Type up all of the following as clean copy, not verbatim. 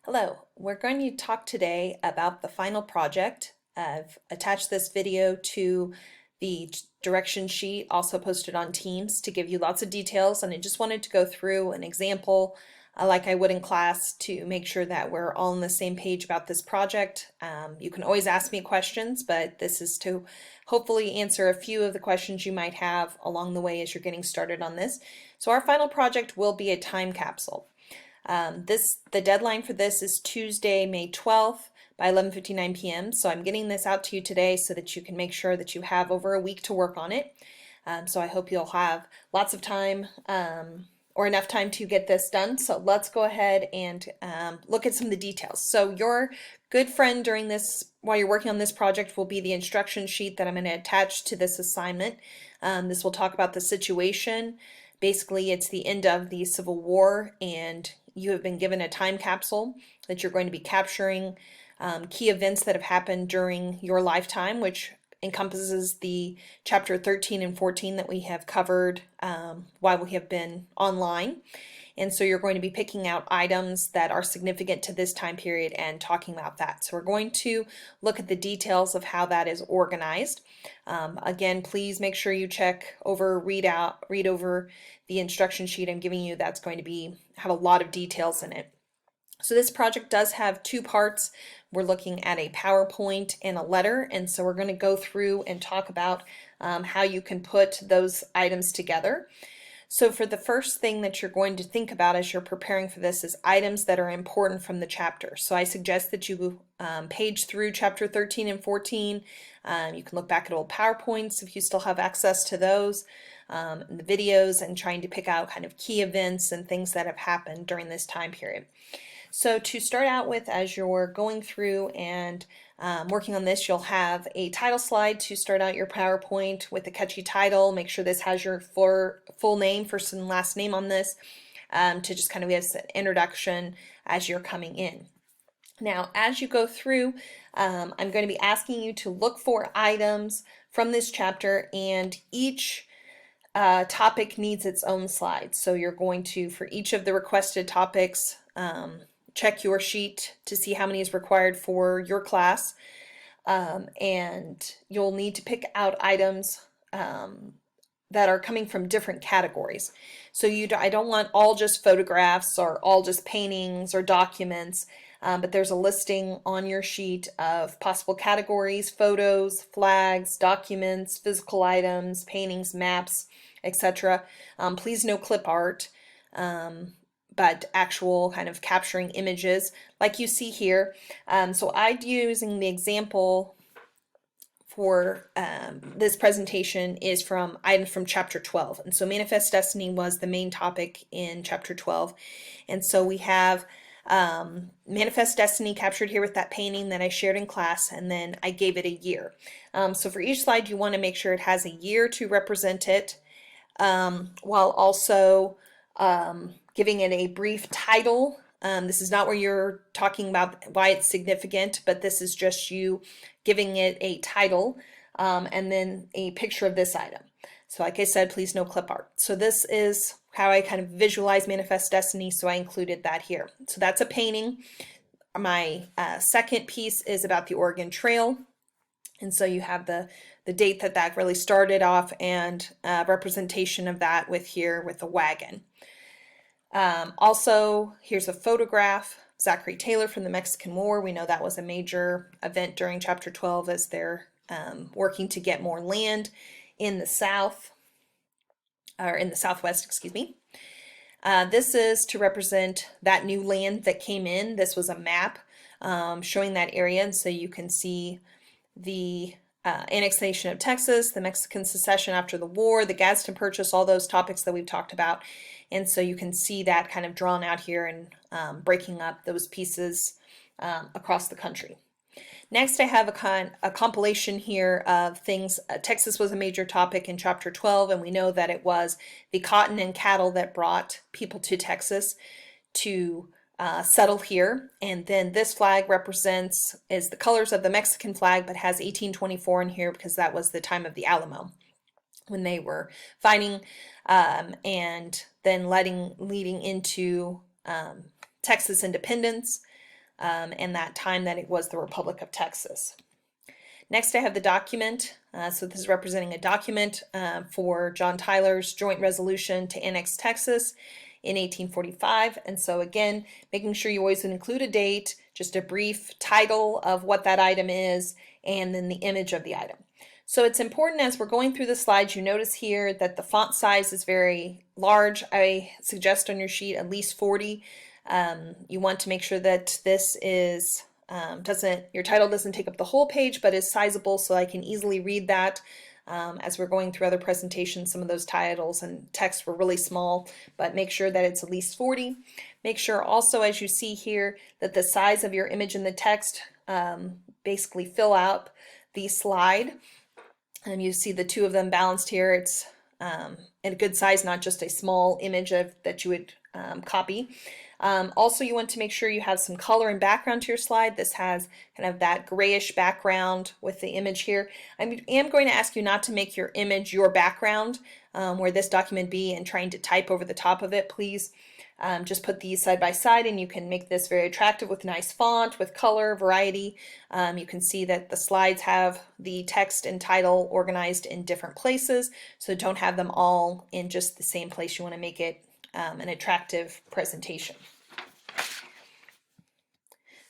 Hello, we're going to talk today about the final project. I've attached this video to the direction sheet, also posted on Teams, to give you lots of details, and I just wanted to go through an example like I would in class to make sure that we're all on the same page about this project. You can always ask me questions, but this is to hopefully answer a few of the questions you might have along the way as you're getting started on this. So our final project will be a time capsule. The deadline for this is Tuesday, May 12th by 11:59 p.m. So I'm getting this out to you today so that you can make sure that you have over a week to work on it. So I hope you'll have lots of time or enough time to get this done. So let's go ahead and look at some of the details. So your good friend during this, while you're working on this project, will be the instruction sheet that I'm going to attach to this assignment. This will talk about the situation. Basically, it's the end of the Civil War, and you have been given a time capsule that you're going to be capturing key events that have happened during your lifetime, which encompasses the chapter 13 and 14 that we have covered while we have been online. And so you're going to be picking out items that are significant to this time period and talking about that. So we're going to look at the details of how that is organized. Again, please make sure you read over the instruction sheet I'm giving you. That's going to have a lot of details in it. So this project does have two parts. We're looking at a PowerPoint and a letter, and so we're going to go through and talk about how you can put those items together. So for the first thing that you're going to think about as you're preparing for this is items that are important from the chapter. So I suggest that you page through chapter 13 and 14. You can look back at old PowerPoints if you still have access to those, the videos, and trying to pick out kind of key events and things that have happened during this time period. So to start out with, as you're going through and working on this, you'll have a title slide to start out your PowerPoint with a catchy title. Make sure this has your full name, first and last name on this, to just kind of give us an introduction as you're coming in. Now, as you go through, I'm going to be asking you to look for items from this chapter, and each topic needs its own slide. So you're going to, for each of the requested topics, check your sheet to see how many is required for your class, and you'll need to pick out items that are coming from different categories. So I don't want all just photographs or all just paintings or documents, but there's a listing on your sheet of possible categories: photos, flags, documents, physical items, paintings, maps, etc. Please no clip art. But actual kind of capturing images like you see here. So I'm using the example for this presentation is from items from chapter 12. And so Manifest Destiny was the main topic in chapter 12. And so we have Manifest Destiny captured here with that painting that I shared in class, and then I gave it a year. So for each slide, you want to make sure it has a year to represent it, while also giving it a brief title. This is not where you're talking about why it's significant, but this is just you giving it a title, and then a picture of this item. So like I said, please no clip art. So this is how I kind of visualize Manifest Destiny, so I included that here. So that's a painting. My second piece is about the Oregon Trail. And so you have the date that really started off, and representation of that with the wagon. Also, here's a photograph, Zachary Taylor from the Mexican War. We know that was a major event during chapter 12 as they're working to get more land in the South, or in the Southwest, excuse me. This is to represent that new land that came in. This was a map showing that area, and so you can see the annexation of Texas, the Mexican secession after the war, the Gadsden Purchase, all those topics that we've talked about. And so you can see that kind of drawn out here and breaking up those pieces across the country. Next, I have a compilation here of things. Texas was a major topic in chapter 12, and we know that it was the cotton and cattle that brought people to Texas to settle here. And then this flag is the colors of the Mexican flag, but has 1824 in here because that was the time of the Alamo, when they were fighting, and then leading into Texas independence. and that time that it was the Republic of Texas. Next, I have the document. So this is representing a document for John Tyler's joint resolution to annex Texas in 1845. And so again, making sure you always include a date, just a brief title of what that item is, and then the image of the item. So it's important as we're going through the slides, you notice here that the font size is very large. I suggest on your sheet at least 40. You want to make sure that this is your title doesn't take up the whole page, but is sizable so I can easily read that. As we're going through other presentations, some of those titles and text were really small, but make sure that it's at least 40. Make sure also, as you see here, that the size of your image and the text basically fill out the slide. And you see the two of them balanced here. It's in a good size, not just a small image that you would copy. Also, you want to make sure you have some color and background to your slide. This has kind of that grayish background with the image here. I am going to ask you not to make your image your background, where this document be, and trying to type over the top of it. Please just put these side by side, and you can make this very attractive with nice font, with color, variety. You can see that the slides have the text and title organized in different places, so don't have them all in just the same place. You want to make it an attractive presentation.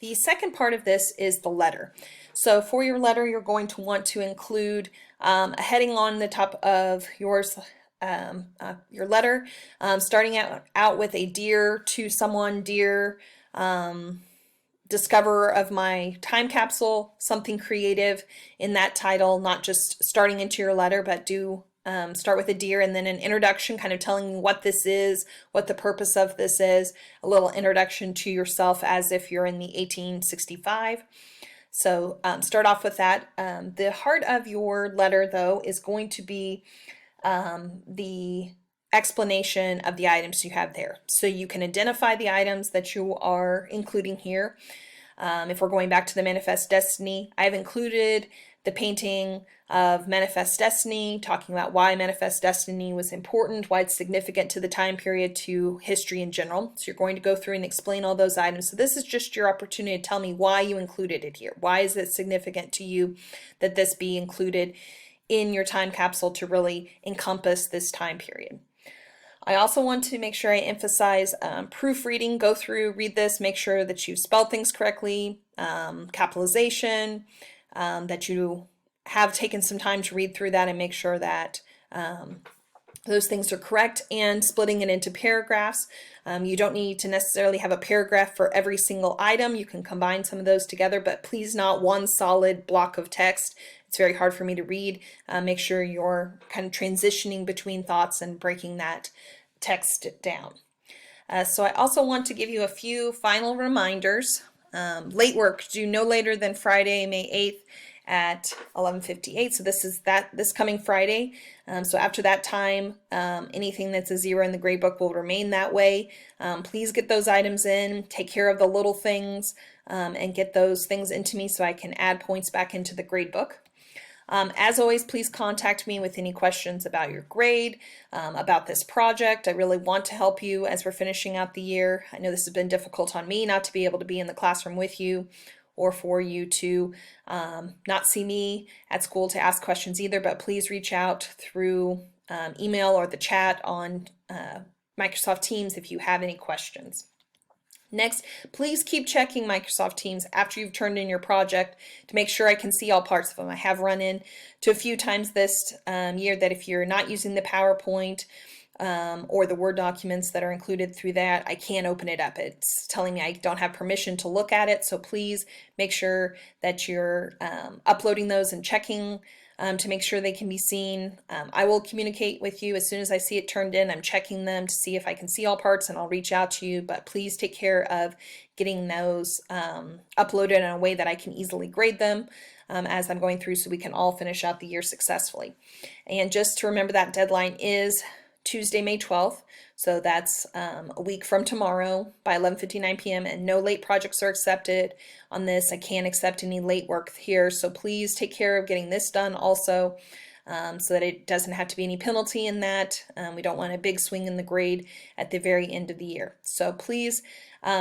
The second part of this is the letter. So for your letter, you're going to want to include a heading on the top of your letter, starting out with a dear to someone, dear discoverer of my time capsule, something creative in that title, not just starting into your letter, but do start with a dear and then an introduction, kind of telling you what this is, what the purpose of this is, a little introduction to yourself as if you're in the 1865. So start off with that. The heart of your letter, though, is going to be the explanation of the items you have there. So you can identify the items that you are including here. If we're going back to the Manifest Destiny, I've included the painting of Manifest Destiny, talking about why Manifest Destiny was important, why it's significant to the time period, to history in general. So you're going to go through and explain all those items. So this is just your opportunity to tell me why you included it here. Why is it significant to you that this be included in your time capsule to really encompass this time period? I also want to make sure I emphasize proofreading. Go through, read this, make sure that you've spelled things correctly, capitalization, that you have taken some time to read through that and make sure that those things are correct, and splitting it into paragraphs. You don't need to necessarily have a paragraph for every single item. You can combine some of those together, but please not one solid block of text. It's very hard for me to read. Make sure you're kind of transitioning between thoughts and breaking that text down. So I also want to give you a few final reminders. Late work due no later than Friday, May 8th at 11:58. So this coming Friday. So after that time, anything that's a 0 in the grade book will remain that way. Please get those items in, take care of the little things, and get those things into me so I can add points back into the grade book. As always, please contact me with any questions about your grade, about this project. I really want to help you as we're finishing out the year. I know this has been difficult on me not to be able to be in the classroom with you, or for you to not see me at school to ask questions either, but please reach out through email or the chat on Microsoft Teams if you have any questions. Next, please keep checking Microsoft Teams after you've turned in your project to make sure I can see all parts of them. I have run into a few times this year that if you're not using the PowerPoint or the Word documents that are included through that, I can't open it up. It's telling me I don't have permission to look at it, so please make sure that you're uploading those and checking to make sure they can be seen. I will communicate with you as soon as I see it turned in. I'm checking them to see if I can see all parts, and I'll reach out to you, but please take care of getting those uploaded in a way that I can easily grade them as I'm going through, so we can all finish out the year successfully. And just to remember, that deadline is Tuesday, May 12th. So that's a week from tomorrow by 11:59 p.m. and no late projects are accepted on this. I can't accept any late work here. So please take care of getting this done also. so that it doesn't have to be any penalty in that. We don't want a big swing in the grade at the very end of the year. So please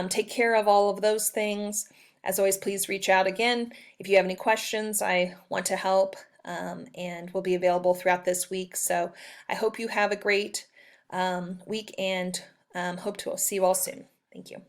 take care of all of those things. As always, please reach out again if you have any questions. I want to help, and will be available throughout this week. So I hope you have a great week, and hope to see you all soon. Thank you.